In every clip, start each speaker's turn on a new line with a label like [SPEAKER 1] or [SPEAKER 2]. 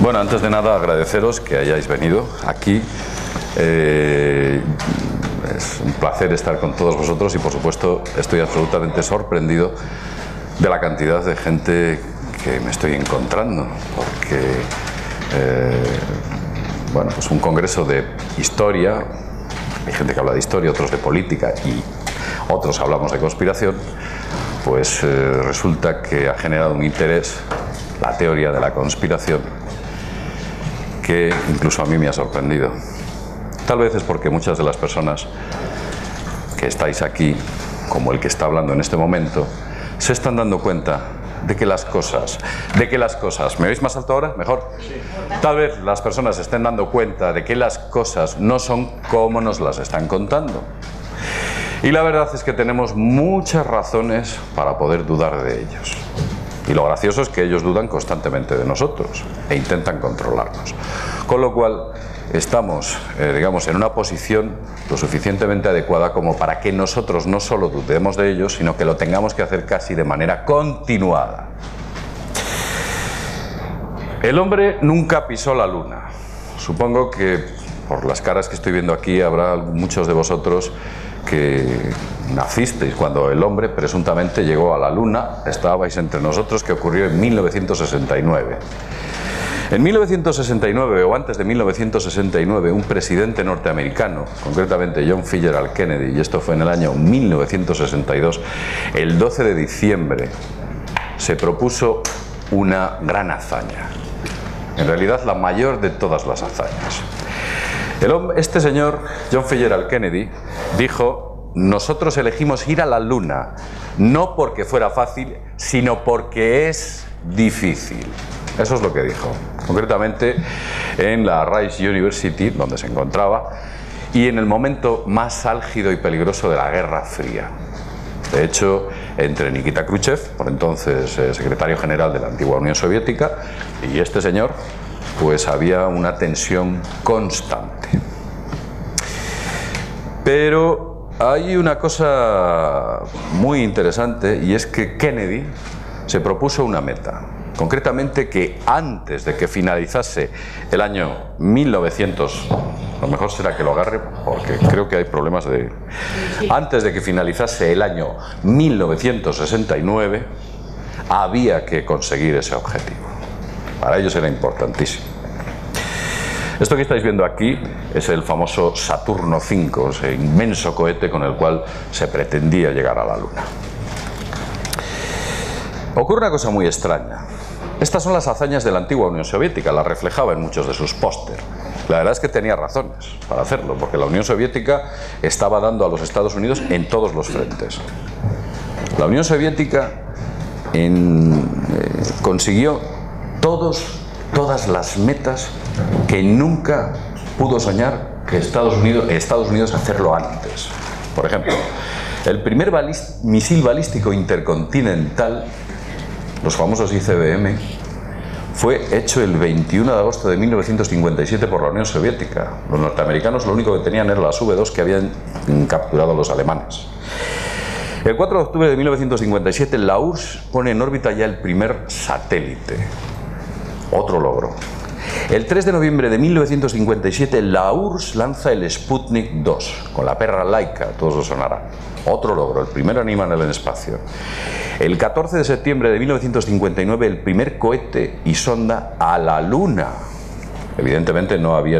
[SPEAKER 1] Bueno, antes de nada agradeceros que hayáis venido aquí. Es un placer estar con todos vosotros y, por supuesto, estoy absolutamente sorprendido de la cantidad de gente que me estoy encontrando, porque bueno, pues un congreso de historia, hay gente que habla de historia, otros de política y otros hablamos de conspiración, pues resulta que ha generado un interés la teoría de la conspiración que incluso a mí me ha sorprendido. Tal vez es porque muchas de las personas que estáis aquí, como el que está hablando en este momento, se están dando cuenta de que las cosas, ¿me oís más alto ahora? ¿Mejor? Sí. Tal vez las personas se estén dando cuenta de que las cosas no son como nos las están contando. Y la verdad es que tenemos muchas razones para poder dudar de ellos. Y lo gracioso es que ellos dudan constantemente de nosotros e intentan controlarnos. Con lo cual estamos, digamos, en una posición lo suficientemente adecuada como para que nosotros no solo dudemos de ellos, sino que lo tengamos que hacer casi de manera continuada. El hombre nunca pisó la luna. Supongo que por las caras que estoy viendo aquí habrá muchos de vosotros que nacisteis cuando el hombre presuntamente llegó a la luna, estabais entre nosotros, que ocurrió en 1969. En 1969 o antes de 1969, un presidente norteamericano, concretamente John F. Kennedy, y esto fue en el año 1962, el 12 de diciembre, se propuso una gran hazaña. En realidad, la mayor de todas las hazañas. Este señor, John F. Kennedy, dijo: nosotros elegimos ir a la luna, no porque fuera fácil, sino porque es difícil. Eso es lo que dijo, concretamente en la Rice University, donde se encontraba, y en el momento más álgido y peligroso de la Guerra Fría. De hecho, entre Nikita Khrushchev, por entonces secretario general de la antigua Unión Soviética, y este señor, pues había una tensión constante. Pero hay una cosa muy interesante, y es que Kennedy se propuso una meta. Concretamente que antes de que finalizase el año 1900, lo mejor será que lo agarre porque creo que hay problemas de... Antes de que finalizase el año 1969, había que conseguir ese objetivo. Para ellos era importantísimo. Esto que estáis viendo aquí es el famoso Saturno V, ese inmenso cohete con el cual se pretendía llegar a la Luna. Ocurre una cosa muy extraña. Estas son las hazañas de la antigua Unión Soviética, las reflejaba en muchos de sus póster. La verdad es que tenía razones para hacerlo, porque la Unión Soviética estaba dando a los Estados Unidos en todos los frentes. La Unión Soviética consiguió todas las metas que nunca pudo soñar que Estados Unidos hacerlo antes. Por ejemplo, el primer misil balístico intercontinental, los famosos ICBM, fue hecho el 21 de agosto de 1957 por la Unión Soviética. Los norteamericanos lo único que tenían eran las V2 que habían capturado los alemanes. El 4 de octubre de 1957 la URSS pone en órbita ya el primer satélite. Otro logro. El 3 de noviembre de 1957 la URSS lanza el Sputnik 2 con la perra Laika, todos lo sonarán. Otro logro, el primer animal en el espacio. El 14 de septiembre de 1959 el primer cohete y sonda a la Luna. Evidentemente no había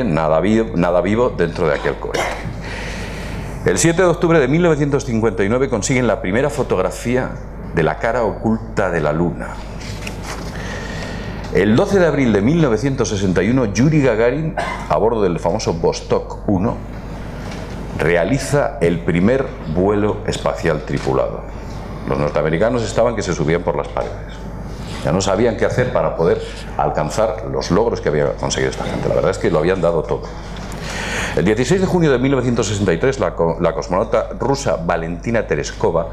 [SPEAKER 1] nada vivo dentro de aquel cohete. El 7 de octubre de 1959 consiguen la primera fotografía de la cara oculta de la Luna. El 12 de abril de 1961, Yuri Gagarin, a bordo del famoso Vostok 1, realiza el primer vuelo espacial tripulado. Los norteamericanos estaban que se subían por las paredes. Ya no sabían qué hacer para poder alcanzar los logros que había conseguido esta gente. La verdad es que lo habían dado todo. El 16 de junio de 1963, la cosmonauta rusa Valentina Tereskova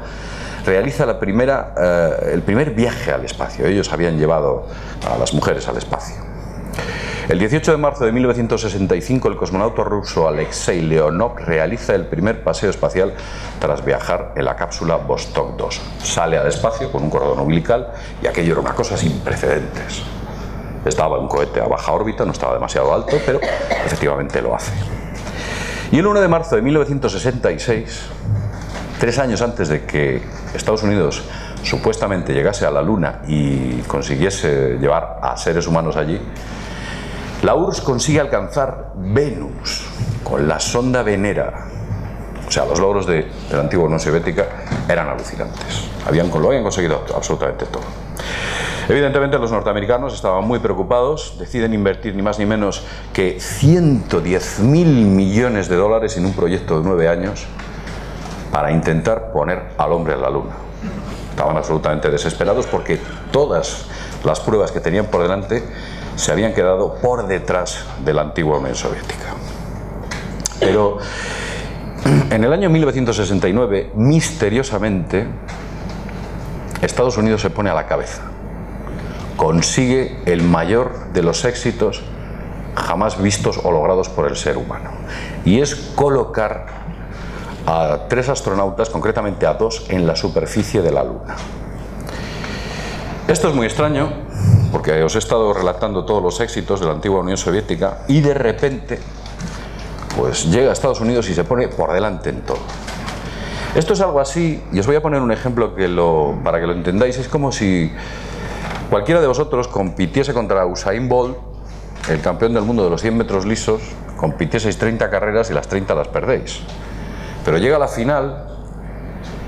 [SPEAKER 1] realiza el primer viaje al espacio. Ellos habían llevado a las mujeres al espacio. El 18 de marzo de 1965, el cosmonauta ruso Alexei Leonov realiza el primer paseo espacial tras viajar en la cápsula Vostok 2. Sale al espacio con un cordón umbilical y aquello era una cosa sin precedentes. Estaba un cohete a baja órbita, no estaba demasiado alto, pero efectivamente lo hace. Y el 1 de marzo de 1966, 3 años antes de que Estados Unidos supuestamente llegase a la Luna y consiguiese llevar a seres humanos allí, la URSS consigue alcanzar Venus con la sonda Venera. O sea, los logros de la antigua Unión Soviética eran alucinantes. Lo habían conseguido absolutamente todo. Evidentemente los norteamericanos estaban muy preocupados, deciden invertir ni más ni menos que 110.000 millones de dólares en un proyecto de 9 años para intentar poner al hombre en la Luna. Estaban absolutamente desesperados porque todas las pruebas que tenían por delante se habían quedado por detrás de la antigua Unión Soviética. Pero en el año 1969, misteriosamente, Estados Unidos se pone a la cabeza. Consigue el mayor de los éxitos jamás vistos o logrados por el ser humano. Y es colocar a 3 astronautas, concretamente a 2, en la superficie de la Luna. Esto es muy extraño, porque os he estado relatando todos los éxitos de la antigua Unión Soviética y de repente pues llega a Estados Unidos y se pone por delante en todo. Esto es algo así, y os voy a poner un ejemplo para que lo entendáis. Es como si cualquiera de vosotros compitiese contra Usain Bolt, el campeón del mundo de los 100 metros lisos, compitieseis 30 carreras y las 30 las perdéis. Pero llega a la final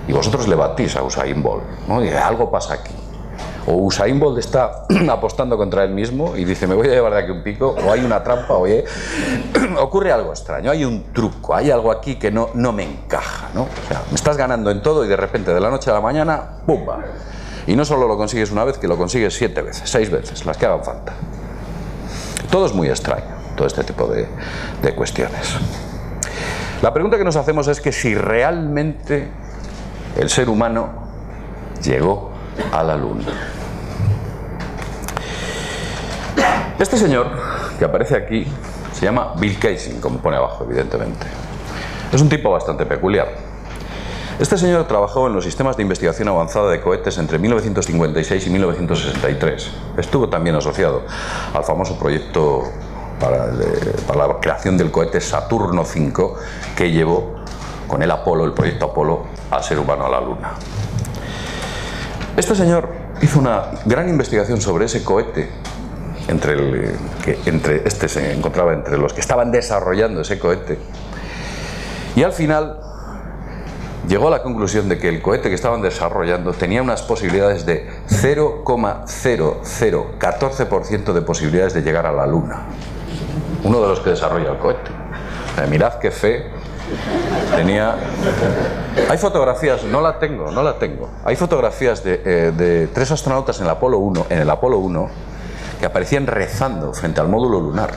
[SPEAKER 1] y vosotros le batís a Usain Bolt, ¿no? Y algo pasa aquí. O Usain Bolt está apostando contra él mismo y dice, me voy a llevar de aquí un pico, o hay una trampa, ocurre algo extraño, hay un truco, hay algo aquí que no me encaja, ¿no? O sea, me estás ganando en todo y de repente, de la noche a la mañana, ¡pumba! Y no solo lo consigues una vez, que lo consigues 7 veces, 6 veces, las que hagan falta. Todo es muy extraño, todo este tipo de cuestiones. La pregunta que nos hacemos es que si realmente el ser humano llegó a la Luna. Este señor que aparece aquí se llama Bill Kaysing, como pone abajo, evidentemente. Es un tipo bastante peculiar. Este señor trabajó en los sistemas de investigación avanzada de cohetes entre 1956 y 1963. Estuvo también asociado al famoso proyecto para la creación del cohete Saturno V, que llevó con el proyecto Apolo, al ser humano a la Luna. Este señor hizo una gran investigación sobre ese cohete, este se encontraba entre los que estaban desarrollando ese cohete, y al final llegó a la conclusión de que el cohete que estaban desarrollando tenía unas posibilidades de 0,0014% de posibilidades de llegar a la Luna. Uno de los que desarrolla el cohete. Mirad qué fe tenía. Hay fotografías, no la tengo. Hay fotografías de 3 astronautas en el Apolo 1, que aparecían rezando frente al módulo lunar.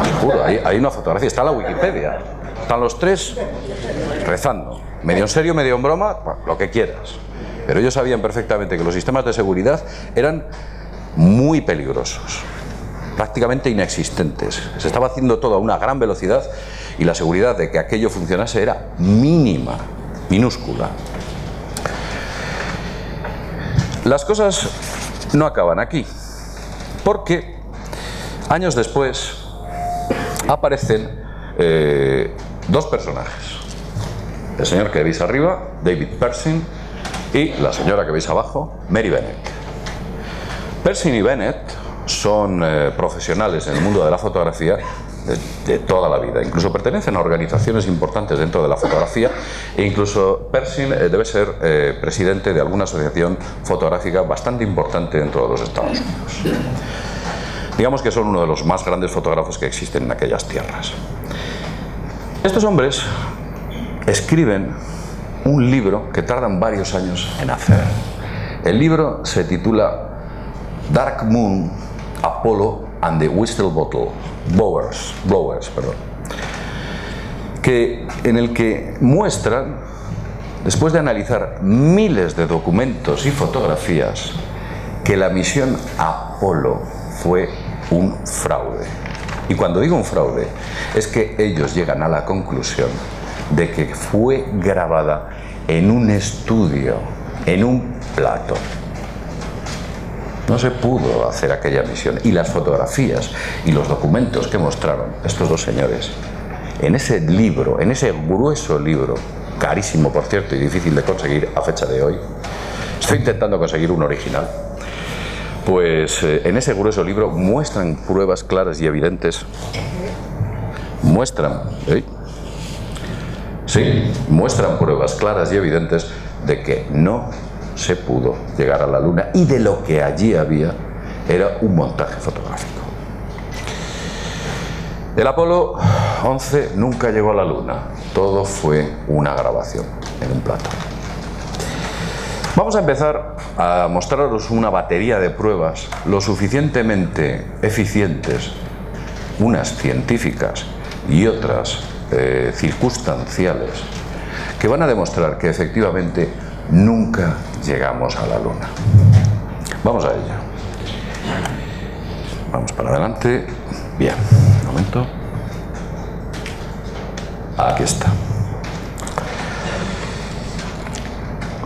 [SPEAKER 1] Os juro, hay una fotografía, está en la Wikipedia. Están los 3 rezando, medio en serio, medio en broma, bueno, lo que quieras. Pero ellos sabían perfectamente que los sistemas de seguridad eran muy peligrosos, prácticamente inexistentes. Se estaba haciendo todo a una gran velocidad y la seguridad de que aquello funcionase era mínima, minúscula. Las cosas no acaban aquí, porque años después aparecen 2 personajes. El señor que veis arriba, David Pershing, y la señora que veis abajo, Mary Bennett. Pershing y Bennett son profesionales en el mundo de la fotografía de toda la vida. Incluso pertenecen a organizaciones importantes dentro de la fotografía, e incluso Pershing debe ser presidente de alguna asociación fotográfica bastante importante dentro de los Estados Unidos. Digamos que son uno de los más grandes fotógrafos que existen en aquellas tierras. Estos hombres escriben un libro que tardan varios años en hacer. El libro se titula Dark Moon, Apollo and the Whistleblower Blowers, en el que muestran, después de analizar miles de documentos y fotografías, que la misión Apolo fue un fraude. Y cuando digo un fraude, es que ellos llegan a la conclusión de que fue grabada en un estudio, en un plató. No se pudo hacer aquella misión. Y las fotografías y los documentos que mostraron estos dos señores en ese libro, en ese grueso libro, carísimo por cierto y difícil de conseguir a fecha de hoy, estoy intentando conseguir un original, pues en ese grueso libro muestran pruebas claras y evidentes, muestran pruebas claras y evidentes de que no se pudo llegar a la Luna y de lo que allí había era un montaje fotográfico. El Apolo 11 nunca llegó a la Luna, todo fue una grabación en un plato. Vamos a empezar a mostraros una batería de pruebas lo suficientemente eficientes, unas científicas y otras circunstanciales, que van a demostrar que efectivamente nunca llegamos a la Luna. Vamos a ello. Vamos para adelante. Bien, un momento. Aquí está.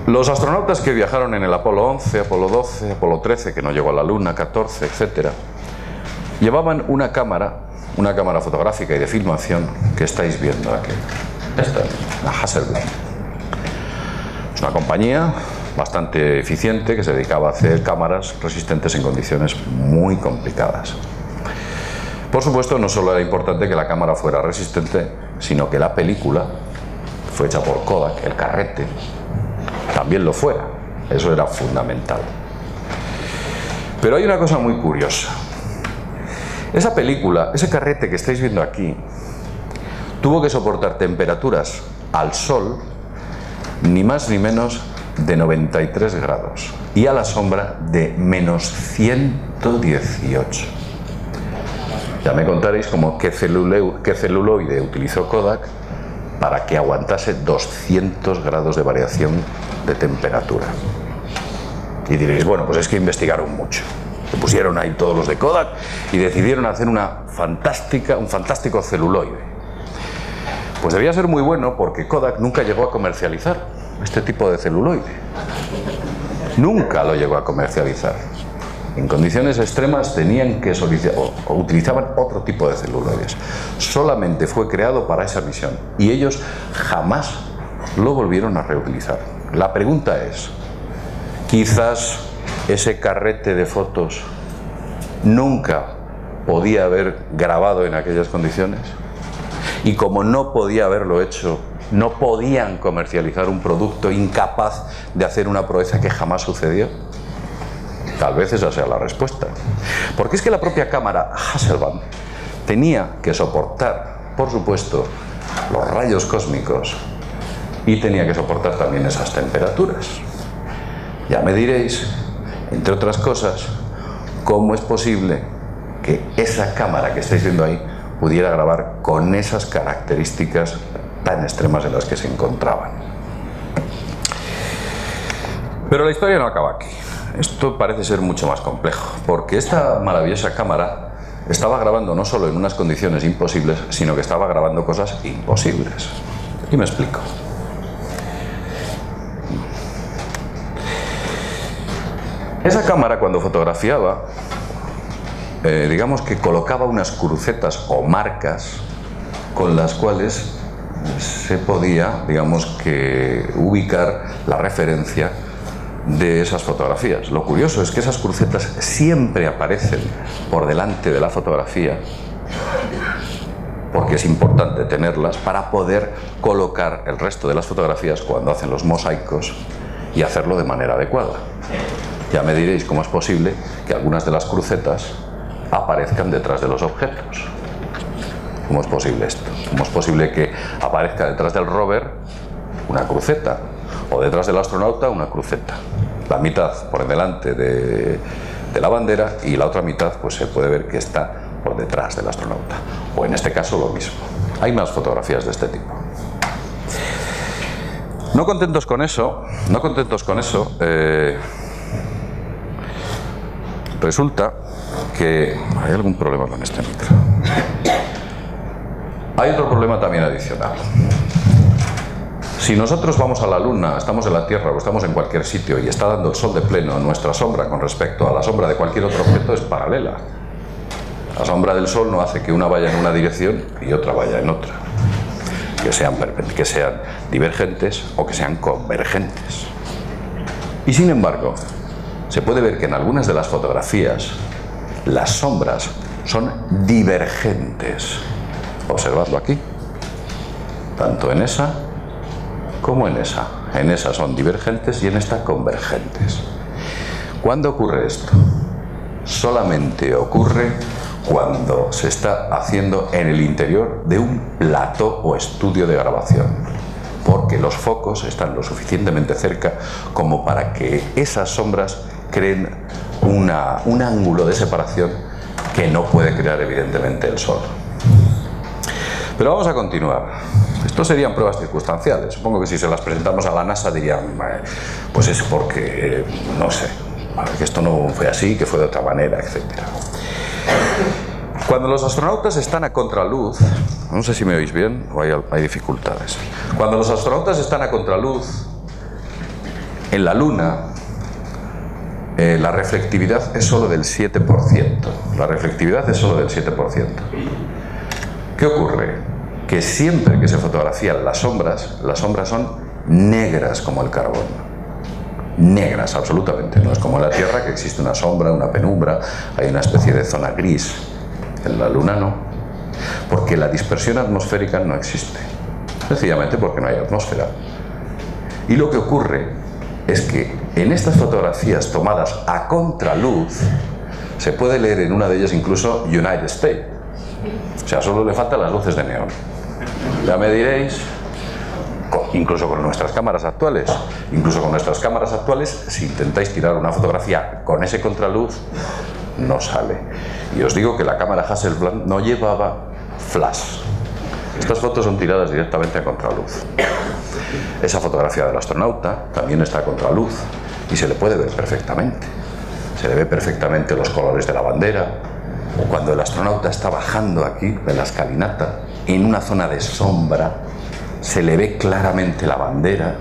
[SPEAKER 1] Los astronautas que viajaron en el Apolo 11, Apolo 12, Apolo 13, que no llegó a la Luna, 14, etc., llevaban una cámara fotográfica y de filmación que estáis viendo aquí. Esta, la Hasselblad. Es una compañía bastante eficiente que se dedicaba a hacer cámaras resistentes en condiciones muy complicadas. Por supuesto, no solo era importante que la cámara fuera resistente, sino que la película, que fue hecha por Kodak, el carrete, también lo fuera. Eso era fundamental. Pero hay una cosa muy curiosa. Esa película, ese carrete que estáis viendo aquí, tuvo que soportar temperaturas al sol ni más ni menos de 93 grados y a la sombra de menos 118. Ya me contaréis qué celuloide utilizó Kodak para que aguantase 200 grados de variación de temperatura. Y diréis, bueno, pues es que investigaron mucho. Se pusieron ahí todos los de Kodak y decidieron hacer un fantástico celuloide. Pues debía ser muy bueno porque Kodak nunca llegó a comercializar este tipo de celuloide. Nunca lo llegó a comercializar. En condiciones extremas tenían que solicitar o utilizaban otro tipo de celuloides. Solamente fue creado para esa misión y ellos jamás lo volvieron a reutilizar. La pregunta es, quizás ese carrete de fotos nunca podía haber grabado en aquellas condiciones y como no podía haberlo hecho, no podían comercializar un producto incapaz de hacer una proeza que jamás sucedió. Tal vez esa sea la respuesta. Porque es que la propia cámara Hasselblad tenía que soportar, por supuesto, los rayos cósmicos y tenía que soportar también esas temperaturas. Ya me diréis, entre otras cosas, cómo es posible que esa cámara que estáis viendo ahí pudiera grabar con esas características tan extremas en las que se encontraban. Pero la historia no acaba aquí. Esto parece ser mucho más complejo, porque esta maravillosa cámara estaba grabando no solo en unas condiciones imposibles, sino que estaba grabando cosas imposibles. Y me explico. Esa cámara, cuando fotografiaba, digamos que colocaba unas crucetas o marcas con las cuales se podía, digamos que, ubicar la referencia de esas fotografías. Lo curioso es que esas crucetas siempre aparecen por delante de la fotografía, porque es importante tenerlas para poder colocar el resto de las fotografías cuando hacen los mosaicos y hacerlo de manera adecuada. Ya me diréis cómo es posible que algunas de las crucetas aparezcan detrás de los objetos. ¿Cómo es posible esto? ¿Cómo es posible que aparezca detrás del rover una cruceta o detrás del astronauta una cruceta? La mitad por delante de la bandera y la otra mitad pues se puede ver que está por detrás del astronauta. O en este caso lo mismo. Hay más fotografías de este tipo. No contentos con eso, resulta que hay algún problema con este micro. Hay otro problema también adicional. Si nosotros vamos a la Luna, estamos en la Tierra o estamos en cualquier sitio y está dando el sol de pleno, nuestra sombra con respecto a la sombra de cualquier otro objeto es paralela. La sombra del sol no hace que una vaya en una dirección y otra vaya en otra. Que sean divergentes o que sean convergentes. Y sin embargo, se puede ver que en algunas de las fotografías las sombras son divergentes. Observadlo aquí. Tanto en esa como en esa. En esa son divergentes y en esta convergentes. ¿Cuándo ocurre esto? Solamente ocurre cuando se está haciendo en el interior de un plató o estudio de grabación, porque los focos están lo suficientemente cerca como para que esas sombras creen un ángulo de separación que no puede crear evidentemente el sol. Pero vamos a continuar. Esto serían pruebas circunstanciales. Supongo que si se las presentamos a la NASA dirían, pues es porque, no sé, que esto no fue así, que fue de otra manera, etc. Cuando los astronautas están a contraluz, no sé si me oís bien o hay dificultades. Cuando los astronautas están a contraluz en la Luna, la reflectividad es solo del 7%. La reflectividad es solo del 7%. ¿Qué ocurre? Que siempre que se fotografían las sombras son negras como el carbón. Negras, absolutamente. No es como en la Tierra, que existe una sombra, una penumbra, hay una especie de zona gris. En la Luna no. Porque la dispersión atmosférica no existe. Sencillamente porque no hay atmósfera. Y lo que ocurre es que en estas fotografías tomadas a contraluz se puede leer en una de ellas incluso United States. O sea, solo le faltan las luces de neón. Ya me diréis, incluso con nuestras cámaras actuales, si intentáis tirar una fotografía con ese contraluz, no sale. Y os digo que la cámara Hasselblad no llevaba flash. Estas fotos son tiradas directamente a contraluz. Esa fotografía del astronauta también está a contraluz y se le puede ver perfectamente. Se le ve perfectamente los colores de la bandera. Cuando el astronauta está bajando aquí de la escalinata, en una zona de sombra, se le ve claramente la bandera,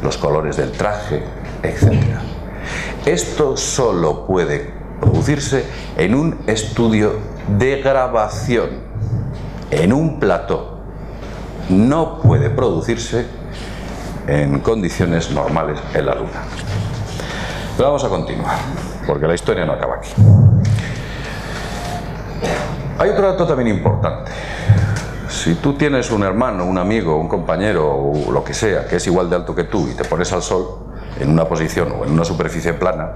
[SPEAKER 1] los colores del traje, etc. Esto solo puede producirse en un estudio de grabación, en un plató. No puede producirse en condiciones normales en la Luna. Pero vamos a continuar, porque la historia no acaba aquí. Hay otro dato también importante. Si tú tienes un hermano, un amigo, un compañero o lo que sea que es igual de alto que tú y te pones al sol en una posición o en una superficie plana,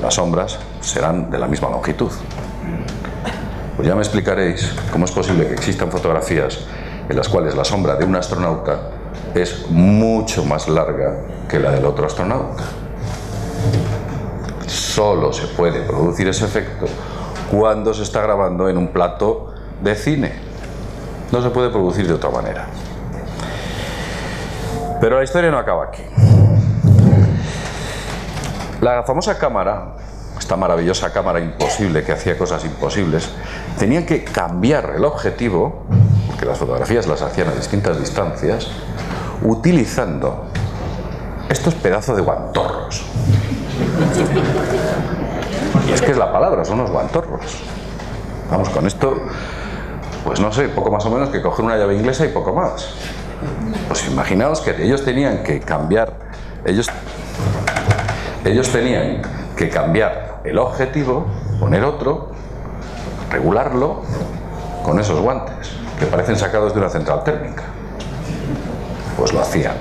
[SPEAKER 1] las sombras serán de la misma longitud. Pues ya me explicaréis cómo es posible que existan fotografías en las cuales la sombra de un astronauta es mucho más larga que la del otro astronauta. Solo se puede producir ese efecto cuando se está grabando en un plató de cine. No se puede producir de otra manera. Pero la historia no acaba aquí. La famosa cámara, esta maravillosa cámara imposible que hacía cosas imposibles, tenían que cambiar el objetivo, porque las fotografías las hacían a distintas distancias, utilizando estos pedazos de guantorros. Y es que es la palabra, son los guantorros. Vamos, con esto, pues no sé, poco más o menos que coger una llave inglesa y poco más. Pues imaginaos que ellos tenían que cambiar, ellos tenían que cambiar el objetivo, poner otro, regularlo con esos guantes, que parecen sacados de una central térmica. Pues lo hacían,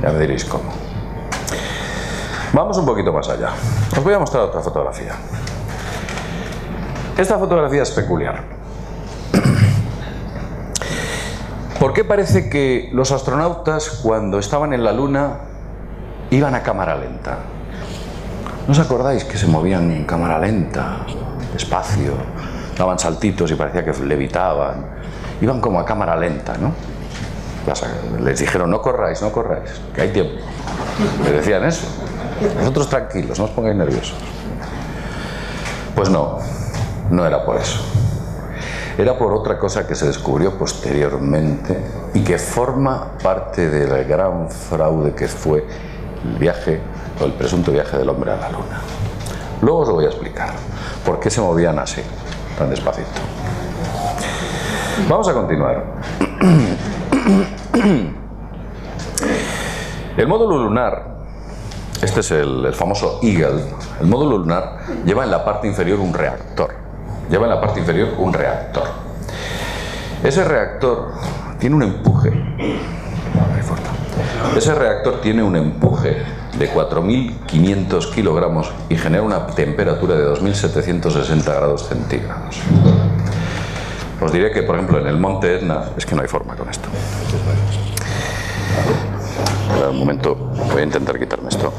[SPEAKER 1] ya me diréis cómo. Vamos un poquito más allá. Os voy a mostrar otra fotografía. Esta fotografía es peculiar. ¿Por qué parece que los astronautas, cuando estaban en la Luna, iban a cámara lenta? ¿No os acordáis que se movían en cámara lenta, despacio, daban saltitos y parecía que levitaban? Iban como a cámara lenta, ¿no? Les dijeron, no corráis, que hay tiempo. Les decían eso. Vosotros tranquilos, no os pongáis nerviosos. Pues no era por eso. era por otra cosa que se descubrió posteriormente y que forma parte del gran fraude que fue el viaje, o el presunto viaje del hombre a la Luna. Luego os lo voy a explicar por qué se movían así, tan despacito. Vamos a continuar. El módulo lunar, este es el famoso Eagle, el módulo lunar lleva en la parte inferior un reactor. Ese reactor tiene un empuje. Ese reactor tiene un empuje de 4.500 kilogramos y genera una temperatura de 2.760 grados centígrados. Os diré que, por ejemplo, en el monte Etna, es que no hay forma con esto. Espera un momento, voy a intentar quitarme esto.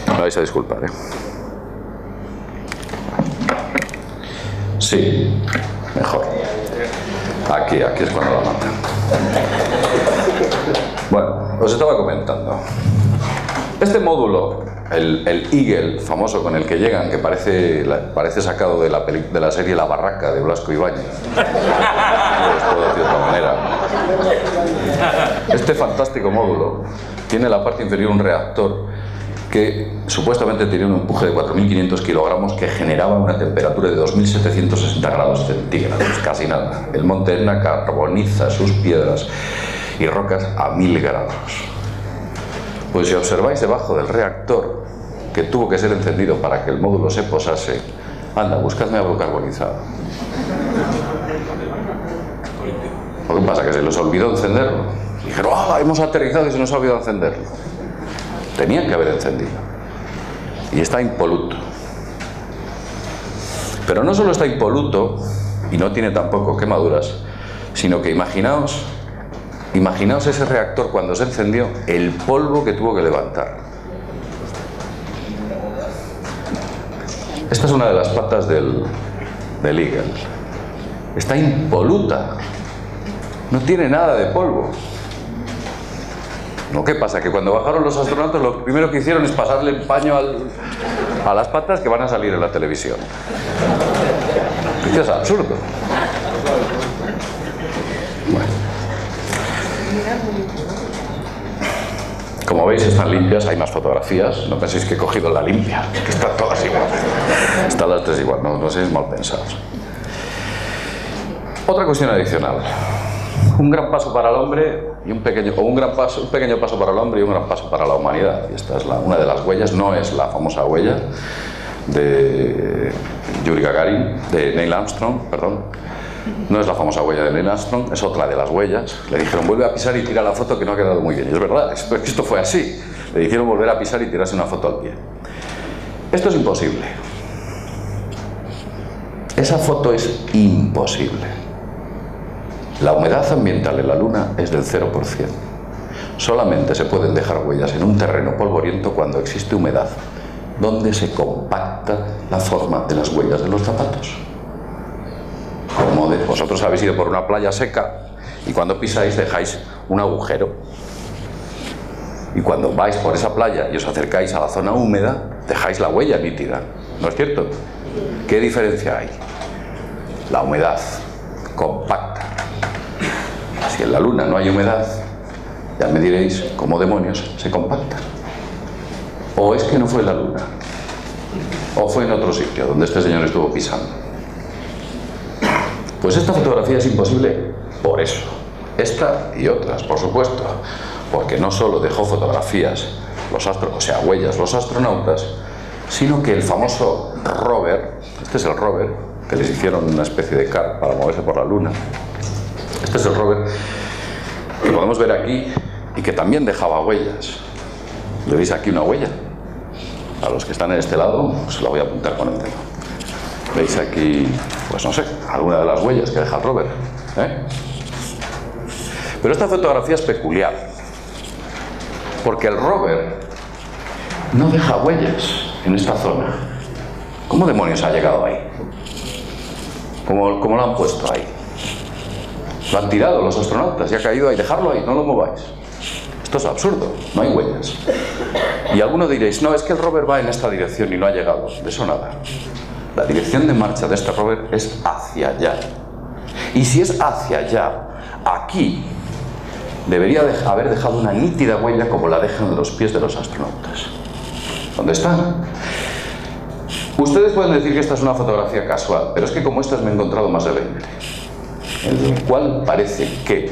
[SPEAKER 1] Me vais a disculpar, ¿eh? Sí, mejor. Aquí es cuando la matan. Bueno, os estaba comentando. Este módulo, el Eagle famoso con el que llegan, que parece sacado de la serie La Barraca de Blasco Ibáñez. No os puedo decir de otra manera. Este fantástico módulo tiene en la parte inferior un reactor que supuestamente tenía un empuje de 4.500 kilogramos que generaba una temperatura de 2.760 grados centígrados, casi nada. El monte Etna carboniza sus piedras y rocas a 1.000 grados. Pues si observáis debajo del reactor, que tuvo que ser encendido para que el módulo se posase, anda, buscadme algo carbonizado. ¿Qué pasa? ¿Que se les olvidó encenderlo? Dijeron, ¡ah, hemos aterrizado y se nos ha olvidado encenderlo! Tenían que haber encendido. Y está impoluto. Pero no solo está impoluto, y no tiene tampoco quemaduras, sino que imaginaos ese reactor cuando se encendió, el polvo que tuvo que levantar. Esta es una de las patas del Eagle. Está impoluta. No tiene nada de polvo. ¿No? ¿Qué pasa? Que cuando bajaron los astronautas lo primero que hicieron es pasarle el paño a las patas que van a salir en la televisión. Esto es absurdo. Bueno. Como veis, están limpias, hay más fotografías. No penséis que he cogido la limpia, que están todas iguales. Están las tres igual, no seáis mal pensados. Otra cuestión adicional. Un gran paso para el hombre y un pequeño paso para el hombre y un gran paso para la humanidad. Y esta es una de las huellas, no es la famosa huella de Yuri Gagarin, de Neil Armstrong, perdón. No es la famosa huella de Neil Armstrong, es otra de las huellas. Le dijeron, vuelve a pisar y tira la foto que no ha quedado muy bien. Y es verdad, esto fue así. Le dijeron volver a pisar y tirarse una foto al pie. Esto es imposible. Esa foto es imposible. La humedad ambiental en la Luna es del 0%. Solamente se pueden dejar huellas en un terreno polvoriento cuando existe humedad, donde se compacta la forma de las huellas de los zapatos. Como vosotros habéis ido por una playa seca y cuando pisáis dejáis un agujero. Y cuando vais por esa playa y os acercáis a la zona húmeda, dejáis la huella nítida. ¿No es cierto? ¿Qué diferencia hay? La humedad compacta. Si en la Luna no hay humedad, ya me diréis cómo demonios se compacta. O es que no fue en la Luna, o fue en otro sitio donde este señor estuvo pisando. Pues esta fotografía es imposible por eso. Esta y otras, por supuesto, porque no solo dejó fotografías, huellas los astronautas, sino que el famoso rover, este es el rover, que les hicieron una especie de car para moverse por la Luna. Este es el rover que podemos ver aquí y que también dejaba huellas. ¿Le veis aquí una huella? A los que están en este lado, os la voy a apuntar con el dedo. ¿Veis aquí, pues no sé, alguna de las huellas que deja el rover? Pero esta fotografía es peculiar, porque el rover no deja huellas en esta zona. ¿Cómo demonios ha llegado ahí? ¿Cómo lo han puesto ahí? Lo han tirado los astronautas y ha caído ahí. Dejarlo ahí, no lo mováis. Esto es absurdo, no hay huellas. Y algunos diréis, no, es que el rover va en esta dirección y no ha llegado. De eso nada. La dirección de marcha de este rover es hacia allá. Y si es hacia allá, aquí debería haber dejado una nítida huella como la dejan los pies de los astronautas. ¿Dónde están? Ustedes pueden decir que esta es una fotografía casual, pero es que como estas me he encontrado más de 20, en el cual parece que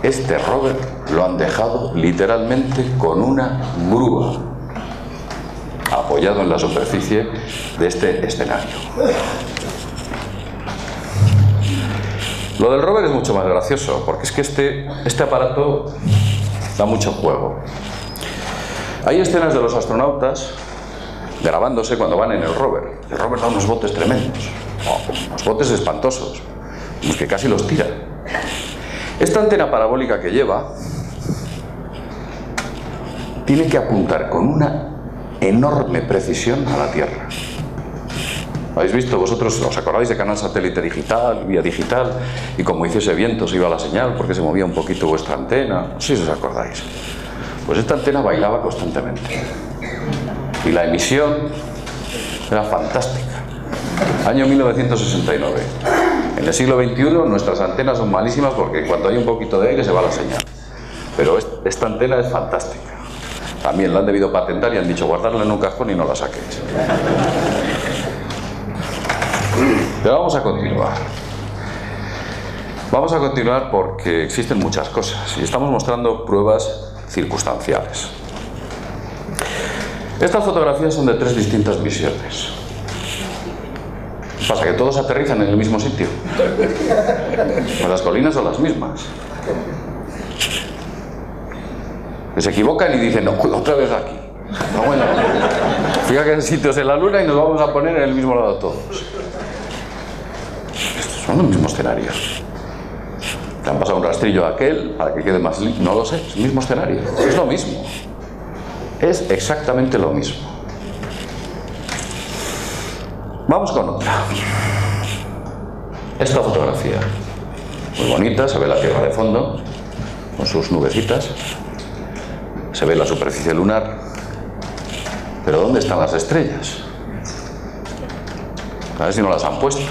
[SPEAKER 1] este rover lo han dejado literalmente con una grúa, apoyado en la superficie de este escenario. Lo del rover es mucho más gracioso, porque es que este aparato da mucho juego. Hay escenas de los astronautas grabándose cuando van en el rover. El rover da unos botes tremendos, unos botes espantosos, los que casi los tira. Esta antena parabólica que lleva tiene que apuntar con una enorme precisión a la Tierra. ¿Habéis visto vosotros? ¿Os acordáis de canal satélite digital, vía digital? Y como hiciese viento se iba la señal porque se movía un poquito vuestra antena. No sé si os acordáis. Pues esta antena bailaba constantemente. Y la emisión era fantástica. Año 1969. En el siglo XXI nuestras antenas son malísimas porque cuando hay un poquito de aire se va la señal. Pero esta antena es fantástica. También la han debido patentar y han dicho guardarla en un cajón y no la saquéis. Pero vamos a continuar. Vamos a continuar porque existen muchas cosas y estamos mostrando pruebas circunstanciales. Estas fotografías son de 3 distintas misiones. Pasa que todos aterrizan en el mismo sitio. Pues las colinas son las mismas. Que se equivocan y dicen, no, otra vez aquí. No, bueno, fíjate que hay sitios en la Luna y nos vamos a poner en el mismo lado todos. Estos son los mismos escenarios. Te han pasado un rastrillo a aquel para que quede más limpio. No lo sé, es el mismo escenario. Es lo mismo. Es exactamente lo mismo. Vamos con otra. Esta fotografía. Muy bonita, se ve la Tierra de fondo, con sus nubecitas. Se ve la superficie lunar. Pero ¿dónde están las estrellas? A ver si no las han puesto.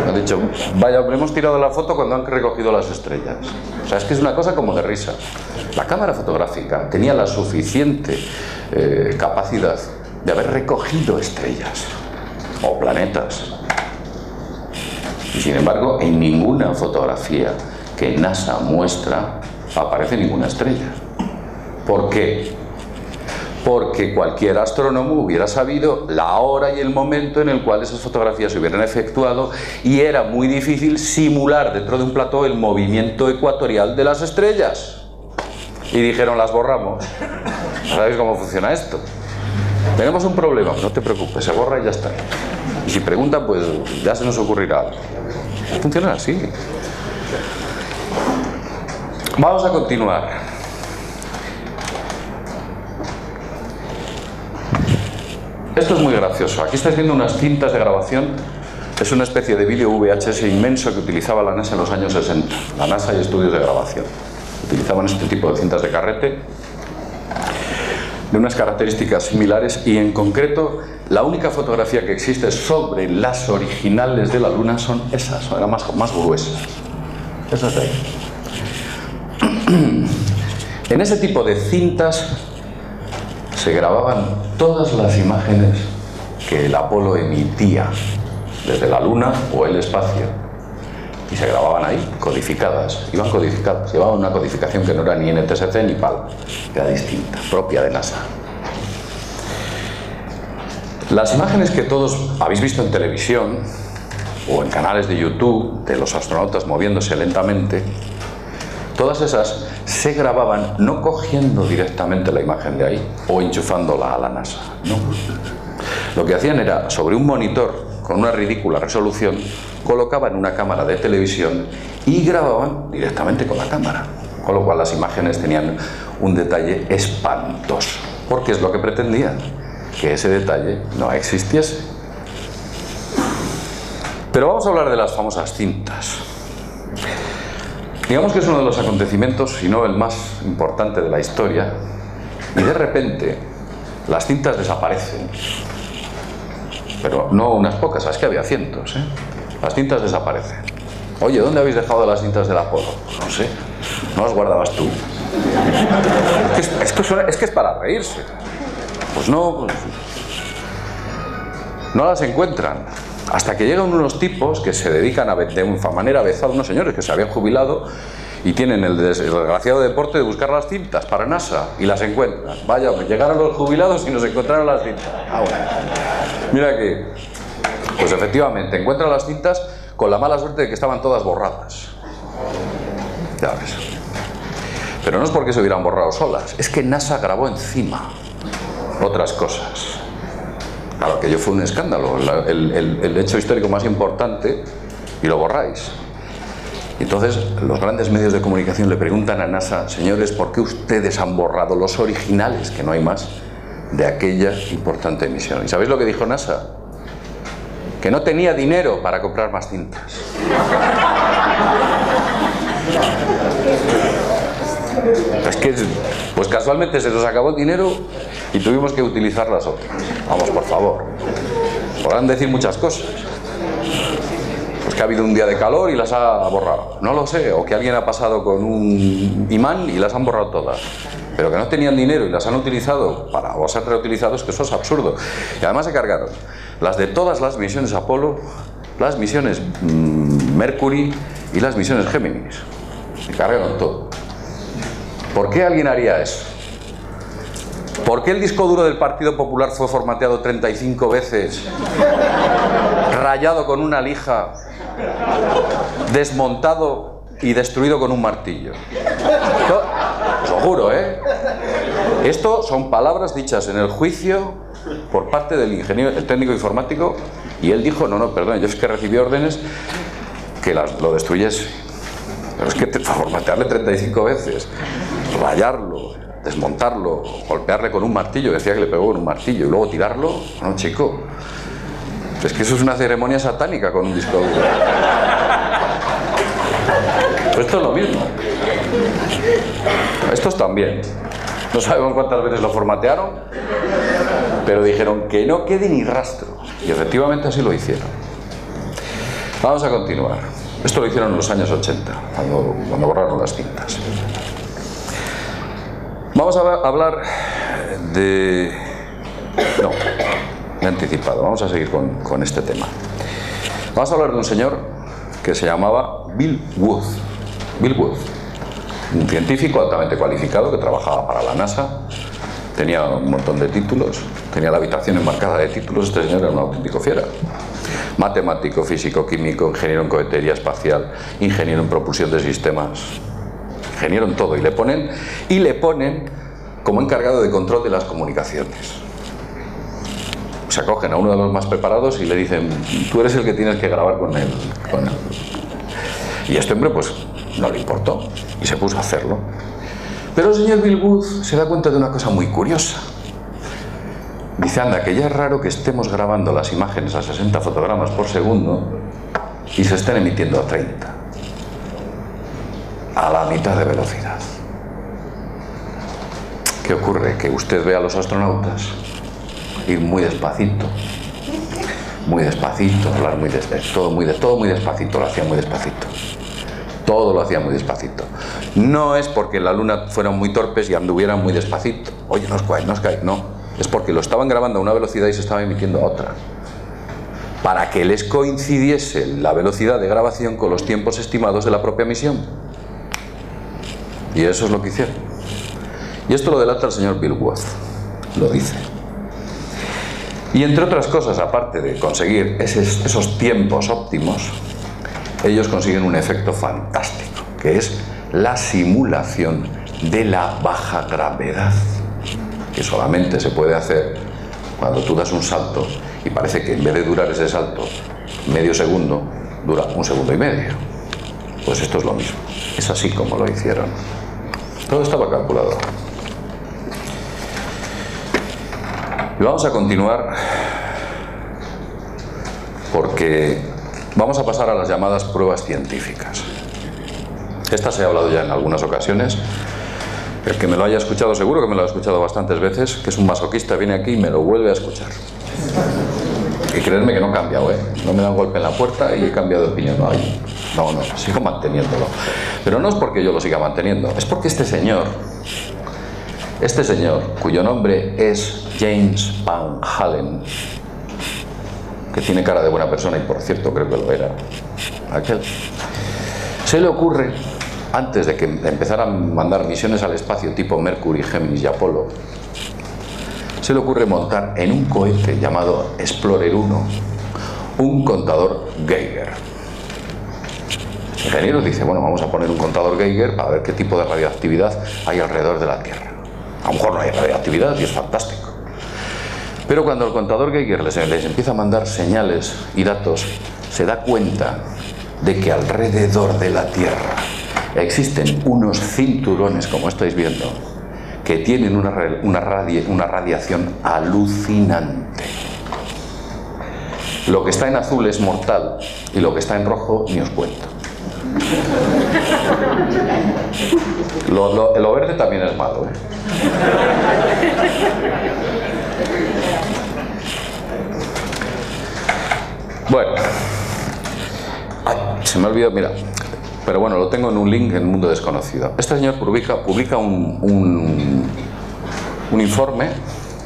[SPEAKER 1] Han dicho, vaya, hemos tirado la foto cuando han recogido las estrellas. O sea, es que es una cosa como de risa. La cámara fotográfica tenía la suficiente capacidad de haber recogido estrellas o planetas. Y sin embargo, en ninguna fotografía que NASA muestra aparece ninguna estrella. ¿Por qué? Porque cualquier astrónomo hubiera sabido la hora y el momento en el cual esas fotografías se hubieran efectuado y era muy difícil simular dentro de un plató el movimiento ecuatorial de las estrellas. Y dijeron, las borramos. ¿Sabéis cómo funciona esto? Tenemos un problema, no te preocupes, se borra y ya está. Y si preguntan, pues ya se nos ocurrirá algo. Funciona así. Vamos a continuar. Esto es muy gracioso. Aquí estáis viendo unas cintas de grabación. Es una especie de vídeo VHS inmenso que utilizaba la NASA en los años 60. La NASA y estudios de grabación. Utilizaban este tipo de cintas de carrete de unas características similares y en concreto la única fotografía que existe sobre las originales de la Luna son esas, eran más gruesas. Esas de ahí. En ese tipo de cintas se grababan todas las imágenes que el Apolo emitía desde la Luna o el espacio. Y se grababan ahí, codificadas, iban codificadas, llevaban una codificación que no era ni NTSC ni PAL, era distinta, propia de NASA. Las imágenes que todos habéis visto en televisión o en canales de YouTube de los astronautas moviéndose lentamente, todas esas se grababan no cogiendo directamente la imagen de ahí o enchufándola a la NASA, no. Lo que hacían era, sobre un monitor con una ridícula resolución, colocaban una cámara de televisión y grababan directamente con la cámara. Con lo cual las imágenes tenían un detalle espantoso. Porque es lo que pretendían, que ese detalle no existiese. Pero vamos a hablar de las famosas cintas. Digamos que es uno de los acontecimientos, si no el más importante de la historia, y de repente las cintas desaparecen. Pero no unas pocas, es que había cientos, ¿eh? Las cintas desaparecen. Oye, ¿dónde habéis dejado las cintas del Apolo? Pues no sé, no las guardabas tú. Es que es para reírse. Pues no las encuentran. Hasta que llegan unos tipos que se dedican de una manera avezada, unos señores que se habían jubilado y tienen el desgraciado deporte de buscar las cintas para NASA y las encuentran. Vaya, pues llegaron los jubilados y nos encontraron las cintas. Ah, bueno. Mira que, pues efectivamente, encuentran las cintas con la mala suerte de que estaban todas borradas. Ya ves. Pero no es porque se hubieran borrado solas, es que NASA grabó encima otras cosas. Claro, aquello fue un escándalo, el hecho histórico más importante, y lo borráis. Entonces, los grandes medios de comunicación le preguntan a NASA: señores, ¿por qué ustedes han borrado los originales, que no hay más, de aquella importante emisión? ¿Y sabéis lo que dijo NASA? Que no tenía dinero para comprar más cintas. Es que, pues casualmente se nos acabó el dinero y tuvimos que utilizar las otras. Vamos, por favor. Podrán decir muchas cosas. Pues que ha habido un día de calor y las ha borrado. No lo sé. O que alguien ha pasado con un imán y las han borrado todas. Pero que no tenían dinero y las han utilizado o se han reutilizado, es que eso es absurdo. Y además se cargaron las de todas las misiones Apolo, las misiones Mercury y las misiones Géminis. Se cargaron todo. ¿Por qué alguien haría eso? ¿Por qué el disco duro del Partido Popular fue formateado 35 veces, rayado con una lija, desmontado y destruido con un martillo? Esto, os lo juro, ¿eh? Esto son palabras dichas en el juicio por parte del ingeniero, el técnico informático, y él dijo: no, perdón, yo es que recibí órdenes que lo destruyese. Pero es que formatearle 35 veces, rayarlo, desmontarlo, golpearle con un martillo, decía que le pegó con un martillo, y luego tirarlo, no, chico. Es que eso es una ceremonia satánica con un disco duro. Pero esto es lo mismo. Estos también. No sabemos cuántas veces lo formatearon, pero dijeron que no quede ni rastro. Y efectivamente así lo hicieron. Vamos a continuar. Esto lo hicieron en los años 80, cuando borraron las cintas. Vamos a hablar de... No, me he anticipado. Vamos a seguir con este tema. Vamos a hablar de un señor que se llamaba Bill Wood. Bill Wood, un científico altamente cualificado que trabajaba para la NASA, tenía un montón de títulos, tenía la habitación enmarcada de títulos. Este señor era un auténtico fiera. Matemático, físico, químico, ingeniero en cohetería espacial, ingeniero en propulsión de sistemas, ingeniero en todo, y le ponen como encargado de control de las comunicaciones. Se acogen a uno de los más preparados y le dicen: tú eres el que tienes que grabar con él. Y este hombre pues no le importó y se puso a hacerlo. Pero el señor Bill Wood se da cuenta de una cosa muy curiosa. Dice: anda, que ya es raro que estemos grabando las imágenes a 60 fotogramas por segundo y se estén emitiendo a 30. A la mitad de velocidad. ¿Qué ocurre? Que usted ve a los astronautas ir muy despacito, hablar muy despacito, todo muy despacito, lo hacían muy despacito. Todo lo hacían muy despacito. No es porque en la Luna fueran muy torpes y anduvieran muy despacito. Oye, no os cae, no. Es porque lo estaban grabando a una velocidad y se estaba emitiendo a otra. Para que les coincidiese la velocidad de grabación con los tiempos estimados de la propia misión. Y eso es lo que hicieron. Y esto lo delata el señor Bill Wood. Lo dice. Y entre otras cosas, aparte de conseguir esos tiempos óptimos, ellos consiguen un efecto fantástico, que es la simulación de la baja gravedad, que solamente se puede hacer cuando tú das un salto y parece que en vez de durar ese salto medio segundo, dura 1 segundo y medio. Pues esto es lo mismo. Es así como lo hicieron. Todo estaba calculado. Y vamos a continuar porque vamos a pasar a las llamadas pruebas científicas. Esta se ha hablado ya en algunas ocasiones. El que me lo haya escuchado, seguro que me lo ha escuchado bastantes veces, que es un masoquista, viene aquí y me lo vuelve a escuchar. Y creedme que no he cambiado, ¿eh? No me da un golpe en la puerta y he cambiado de opinión. No, sigo manteniéndolo. Pero no es porque yo lo siga manteniendo, es porque este señor, cuyo nombre es James Van Halen, que tiene cara de buena persona y por cierto creo que lo era aquel, se le ocurre, antes de que empezara a mandar misiones al espacio tipo Mercury, Géminis y Apolo, se le ocurre montar en un cohete llamado Explorer 1 un contador Geiger. El ingeniero dice, bueno, vamos a poner un contador Geiger para ver qué tipo de radioactividad hay alrededor de la Tierra. A lo mejor no hay radioactividad y es fantástico. Pero cuando el contador Geiger les empieza a mandar señales y datos, se da cuenta de que alrededor de la Tierra existen unos cinturones, como estáis viendo, que tienen una radiación alucinante. Lo que está en azul es mortal y lo que está en rojo ni os cuento. Lo verde también es malo, ¿eh? Bueno, se me ha olvidado, mira, pero bueno, lo tengo en un link en Mundo Desconocido. Este señor publica un informe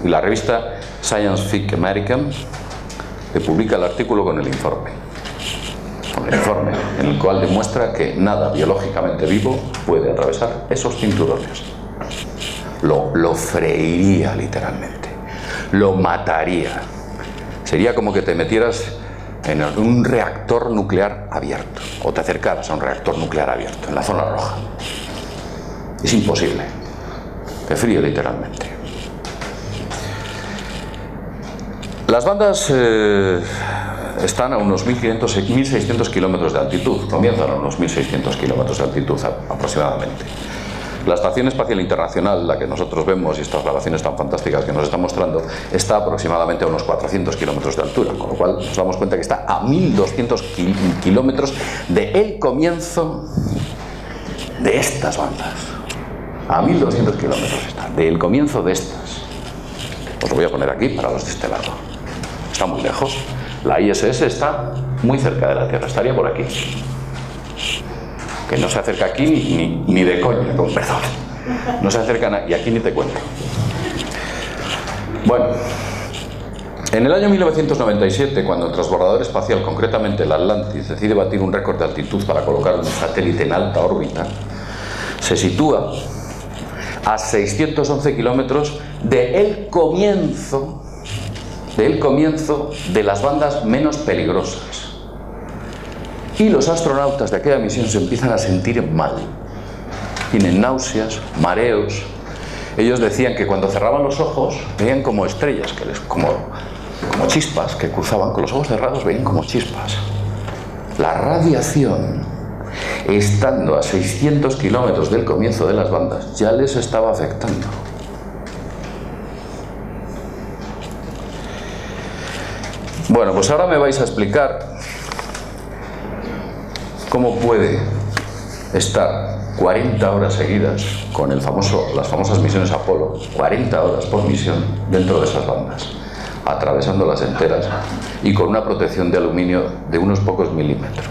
[SPEAKER 1] y la revista Scientific American le publica el artículo con el informe. En el cual demuestra que nada biológicamente vivo puede atravesar esos cinturones. Lo freiría literalmente, lo mataría. Sería como que te metieras en un reactor nuclear abierto o te acercaras a un reactor nuclear abierto en la zona roja. Es imposible, te fríe literalmente. Las bandas están a unos 1.600 kilómetros de altitud, comienzan a unos 1.600 kilómetros de altitud aproximadamente. La Estación Espacial Internacional, la que nosotros vemos y estas grabaciones tan fantásticas que nos está mostrando, está aproximadamente a unos 400 kilómetros de altura, con lo cual nos damos cuenta que está a 1.200 kilómetros del comienzo de estas bandas. A 1.200 kilómetros está, del comienzo de estas. Os lo voy a poner aquí para los de este lado. Está muy lejos. La ISS está muy cerca de la Tierra, estaría por aquí. Que no se acerca aquí ni de coña, con perdón. No se acerca y aquí ni te cuento. Bueno, en el año 1997, cuando el transbordador espacial, concretamente el Atlantis, decide batir un récord de altitud para colocar un satélite en alta órbita, se sitúa a 611 kilómetros del comienzo de las bandas menos peligrosas. Y los astronautas de aquella misión se empiezan a sentir mal. Tienen náuseas, mareos. Ellos decían que cuando cerraban los ojos veían como estrellas, como chispas que cruzaban. Con los ojos cerrados veían como chispas. La radiación, estando a 600 kilómetros del comienzo de las bandas, ya les estaba afectando. Bueno, pues ahora me vais a explicar cómo puede estar 40 horas seguidas con las famosas misiones Apolo, 40 horas por misión dentro de esas bandas, atravesándolas enteras y con una protección de aluminio de unos pocos milímetros.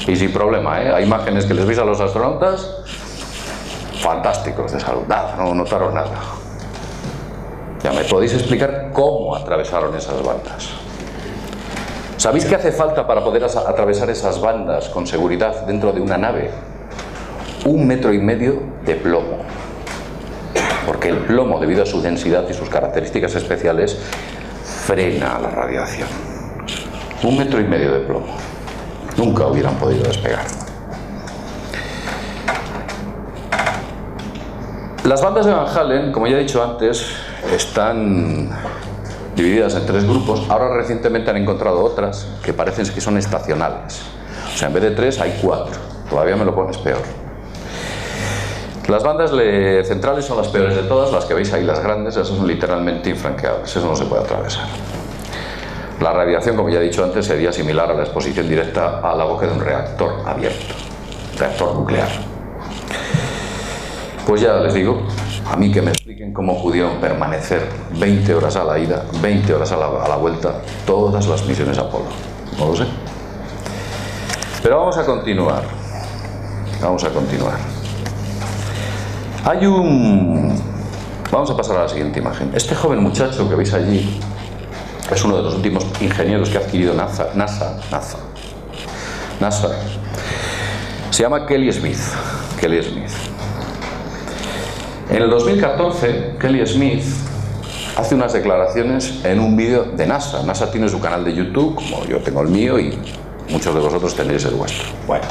[SPEAKER 1] Y sin problema, ¿eh? Hay imágenes que les veis a los astronautas fantásticos de salud, nada, no notaron nada. Ya me podéis explicar cómo atravesaron esas bandas. ¿Sabéis qué hace falta para poder atravesar esas bandas con seguridad dentro de una nave? 1,5 metros de plomo. Porque el plomo, debido a su densidad y sus características especiales, frena la radiación. 1,5 metros de plomo. Nunca hubieran podido despegar. Las bandas de Van Halen, como ya he dicho antes, están divididas en 3 grupos. Ahora recientemente han encontrado otras que parecen que son estacionales. O sea, en vez de 3 hay 4. Todavía me lo pones peor. Las bandas centrales son las peores de todas, las que veis ahí, las grandes, esas son literalmente infranqueables, eso no se puede atravesar. La radiación, como ya he dicho antes, sería similar a la exposición directa a la boca de un reactor abierto, reactor nuclear. Pues ya les digo, a mí que me expliquen cómo pudieron permanecer 20 horas a la ida, 20 horas a la vuelta, todas las misiones Apolo. No lo sé. Pero vamos a continuar. Vamos a continuar. Vamos a pasar a la siguiente imagen. Este joven muchacho que veis allí es uno de los últimos ingenieros que ha adquirido NASA. Se llama Kelly Smith. Kelly Smith. En el 2014, Kelly Smith hace unas declaraciones en un vídeo de NASA. NASA tiene su canal de YouTube, como yo tengo el mío y muchos de vosotros tenéis el vuestro. Bueno,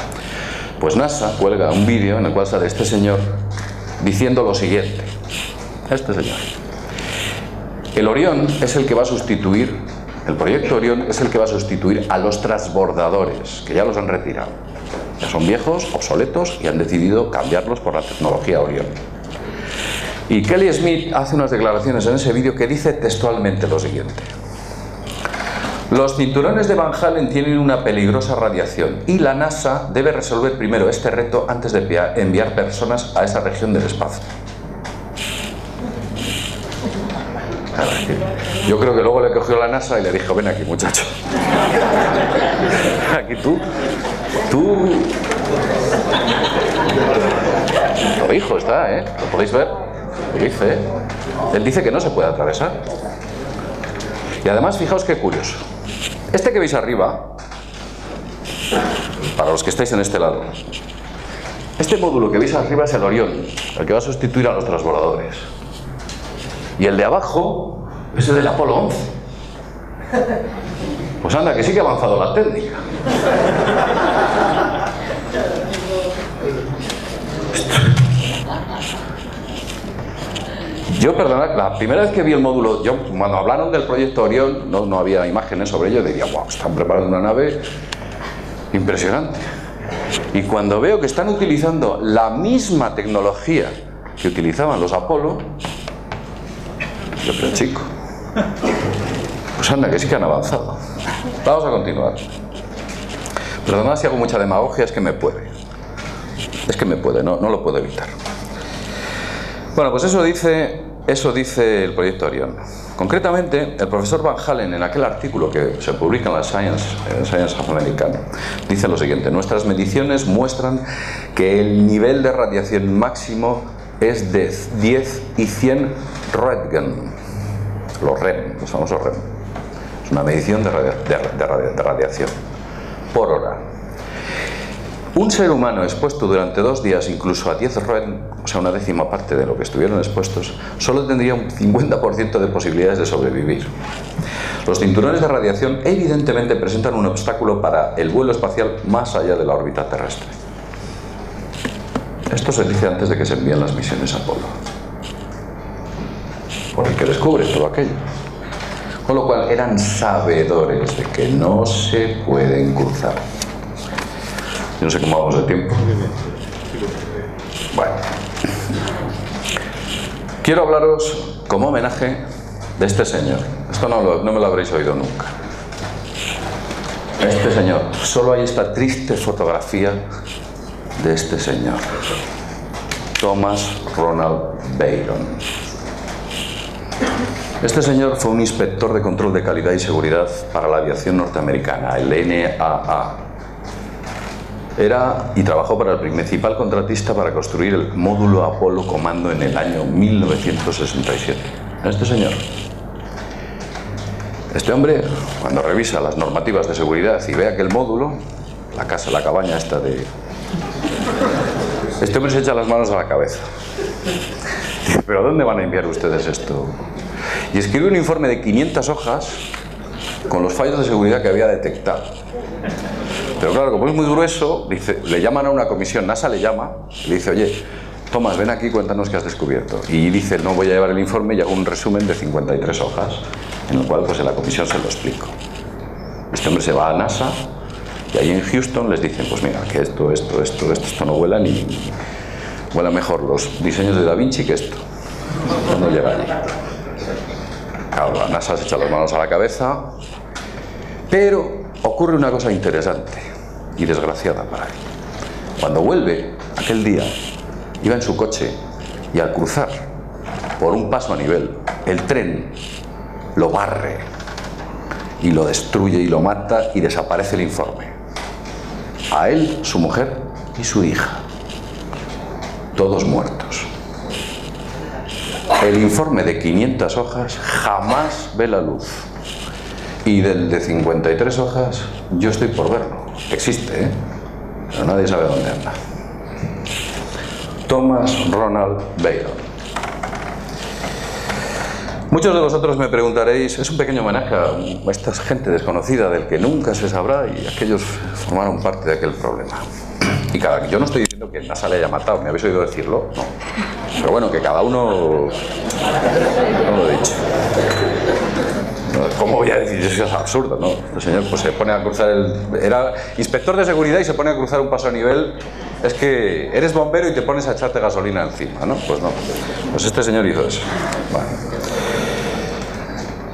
[SPEAKER 1] pues NASA cuelga un vídeo en el cual sale este señor diciendo lo siguiente. Este señor. El Orión es el que va a sustituir, el proyecto Orión es el que va a sustituir a los transbordadores, que ya los han retirado. Ya son viejos, obsoletos y han decidido cambiarlos por la tecnología Orión. Y Kelly Smith hace unas declaraciones en ese vídeo que dice textualmente lo siguiente. Los cinturones de Van Allen tienen una peligrosa radiación y la NASA debe resolver primero este reto antes de enviar personas a esa región del espacio. Yo creo que luego le cogió la NASA y le dijo, ven aquí, muchacho. Aquí tú. Lo dijo, está, ¿eh? ¿Lo podéis ver? Lo dice, ¿eh? Él dice que no se puede atravesar. Y además, fijaos qué curioso. Este que veis arriba, para los que estáis en este lado, este módulo que veis arriba es el Orión, el que va a sustituir a los transbordadores. Y el de abajo es el del Apolo 11. Pues anda, que sí que ha avanzado la técnica. Yo, perdonad, la primera vez que vi el módulo, cuando hablaron del proyecto Orión, no había imágenes sobre ello, diría, wow, están preparando una nave impresionante. Y cuando veo que están utilizando la misma tecnología que utilizaban los Apolo, yo creo, chico, pues anda, que sí que han avanzado. Vamos a continuar. Perdonad si hago mucha demagogia, es que me puede. Es que me puede, no lo puedo evitar. Bueno, pues eso dice el proyecto Orión. Concretamente, el profesor Van Allen, en aquel artículo que se publica en la Science americano, dice lo siguiente: nuestras mediciones muestran que el nivel de radiación máximo es de 10 y 100 Röntgen. Los REM, los famosos REM. Es una medición de radiación por hora. Un ser humano expuesto durante 2 días incluso a 10 Röntgen, o sea, una décima parte de lo que estuvieron expuestos, solo tendría un 50% de posibilidades de sobrevivir. Los cinturones de radiación evidentemente presentan un obstáculo para el vuelo espacial más allá de la órbita terrestre. Esto se dice antes de que se envíen las misiones Apolo, por el que descubre todo aquello. Con lo cual eran sabedores de que no se pueden cruzar. Yo no sé cómo vamos de tiempo. Bueno. Quiero hablaros como homenaje de este señor. Esto no me lo habréis oído nunca. Este señor. Solo hay esta triste fotografía de este señor. Thomas Ronald Byron. Este señor fue un inspector de control de calidad y seguridad para la aviación norteamericana, el NAA. Era y trabajó para el principal contratista para construir el módulo Apolo Comando en el año 1967. Este señor. Este hombre, cuando revisa las normativas de seguridad y ve aquel módulo, la casa, la cabaña esta de... Este hombre se echa las manos a la cabeza. Dice, ¿pero dónde van a enviar ustedes esto? Y escribe un informe de 500 hojas con los fallos de seguridad que había detectado. Pero claro, como es muy grueso, dice, le llaman a una comisión, NASA le llama, y le dice, oye, Tomás, ven aquí, cuéntanos qué has descubierto. Y dice, no voy a llevar el informe y hago un resumen de 53 hojas, en el cual pues en la comisión se lo explico. Este hombre se va a NASA y ahí en Houston les dicen, pues mira, que esto no vuela ni... Vuela mejor los diseños de Da Vinci que esto. No llega allí. Claro, la NASA se echa las manos a la cabeza, pero ocurre una cosa interesante y desgraciada para él. Cuando vuelve, aquel día, iba en su coche Y al cruzar por un paso a nivel, el tren lo barre y lo destruye y lo mata y desaparece el informe. A él, su mujer y su hija, todos muertos. El informe de 500 hojas jamás ve la luz. Y del de 53 hojas, yo estoy por verlo. Existe, ¿eh? Pero nadie sabe dónde anda. Thomas Ronald Byron. Muchos de vosotros me preguntaréis, es un pequeño homenaje a esta gente desconocida del que nunca se sabrá y aquellos formaron parte de aquel problema. Y yo no estoy diciendo que NASA le haya matado, ¿me habéis oído decirlo? No. Pero bueno, que cada uno... No lo he dicho. ¿Cómo voy a decir eso? Es absurdo, ¿no? El señor pues se pone a cruzar era inspector de seguridad y se pone a cruzar un paso a nivel. Es que eres bombero y te pones a echarte gasolina encima, ¿no? Pues no. Pues este señor hizo eso. Bueno.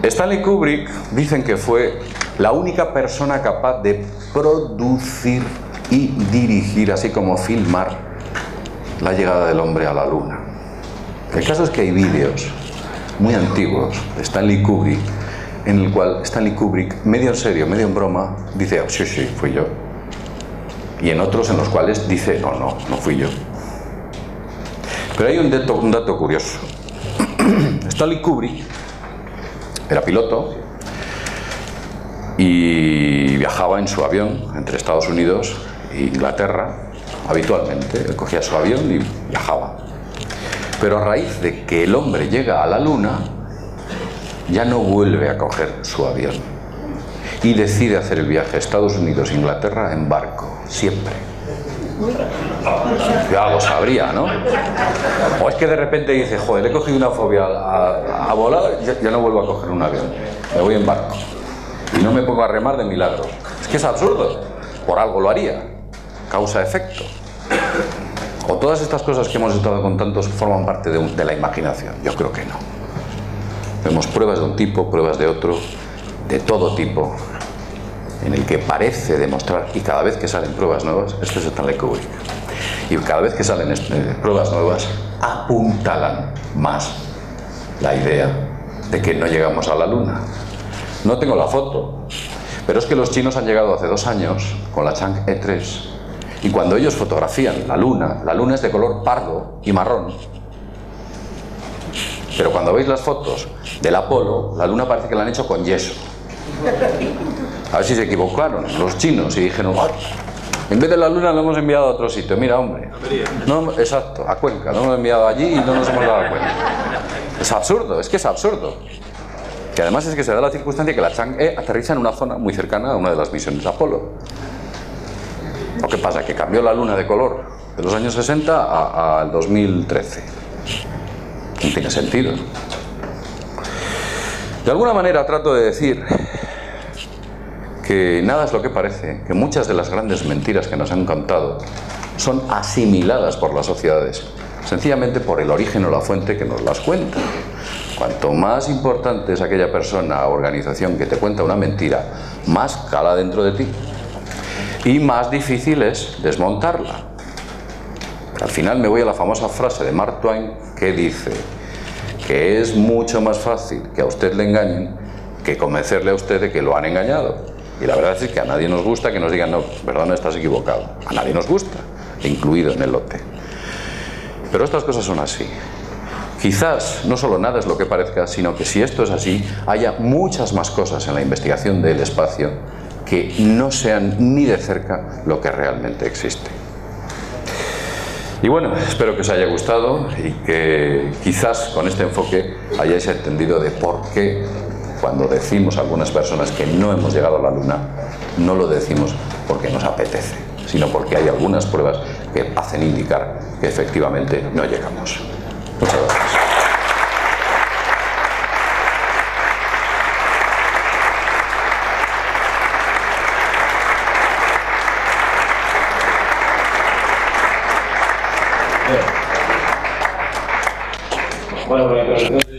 [SPEAKER 1] Stanley Kubrick dicen que fue la única persona capaz de producir y dirigir, así como filmar, la llegada del hombre a la luna. El caso es que hay vídeos muy antiguos de Stanley Kubrick en el cual Stanley Kubrick, medio en serio, medio en broma, dice, oh, sí, sí, fui yo. Y en otros en los cuales dice, no, no, no fui yo. Pero hay un dato curioso. Stanley Kubrick era piloto y viajaba en su avión entre Estados Unidos e Inglaterra habitualmente. Él cogía su avión y viajaba. Pero a raíz de que el hombre llega a la luna, ya no vuelve a coger su avión y decide hacer el viaje a Estados Unidos-Inglaterra en barco, siempre. Ya lo sabría, ¿no? O es que de repente dice, joder, he cogido una fobia a volar, ya no vuelvo a coger un avión, me voy en barco y no me pongo a remar de milagro. Es que es absurdo, por algo lo haría, causa-efecto. O todas estas cosas que hemos estado contando forman parte de la imaginación. Yo creo que no. Vemos pruebas de un tipo, pruebas de otro, de todo tipo, en el que parece demostrar, y cada vez que salen pruebas nuevas, esto es Stanley Kubrick, y cada vez que salen pruebas nuevas, apuntalan más la idea de que no llegamos a la luna. No tengo la foto, pero es que los chinos han llegado hace 2 años con la Chang'e 3, y cuando ellos fotografían la luna es de color pardo y marrón. Pero cuando veis las fotos del Apolo, la luna parece que la han hecho con yeso. A ver si se equivocaron los chinos y dijeron, oh, en vez de la luna la hemos enviado a otro sitio. Mira, hombre. No, exacto, a Cuenca. Lo hemos enviado allí y no nos hemos dado cuenta. Es absurdo, es que es absurdo. Que además es que se da la circunstancia que la Chang'e aterriza en una zona muy cercana a una de las misiones de Apolo. ¿O qué pasa? Que cambió la luna de color de los años 60 al 2013. No tiene sentido. De alguna manera trato de decir que nada es lo que parece, que muchas de las grandes mentiras que nos han contado son asimiladas por las sociedades, sencillamente por el origen o la fuente que nos las cuenta. Cuanto más importante es aquella persona o organización que te cuenta una mentira, más cala dentro de ti y más difícil es desmontarla. Al final me voy a la famosa frase de Mark Twain que dice que es mucho más fácil que a usted le engañen que convencerle a usted de que lo han engañado. Y la verdad es que a nadie nos gusta que nos digan, no, perdona, estás equivocado. A nadie nos gusta, incluido en el lote. Pero estas cosas son así. Quizás no solo nada es lo que parezca, sino que si esto es así, haya muchas más cosas en la investigación del espacio que no sean ni de cerca lo que realmente existe. Y bueno, espero que os haya gustado y que quizás con este enfoque hayáis entendido de por qué cuando decimos a algunas personas que no hemos llegado a la luna, no lo decimos porque nos apetece, sino porque hay algunas pruebas que hacen indicar que efectivamente no llegamos. Muchas gracias.
[SPEAKER 2] Bueno, por la introducción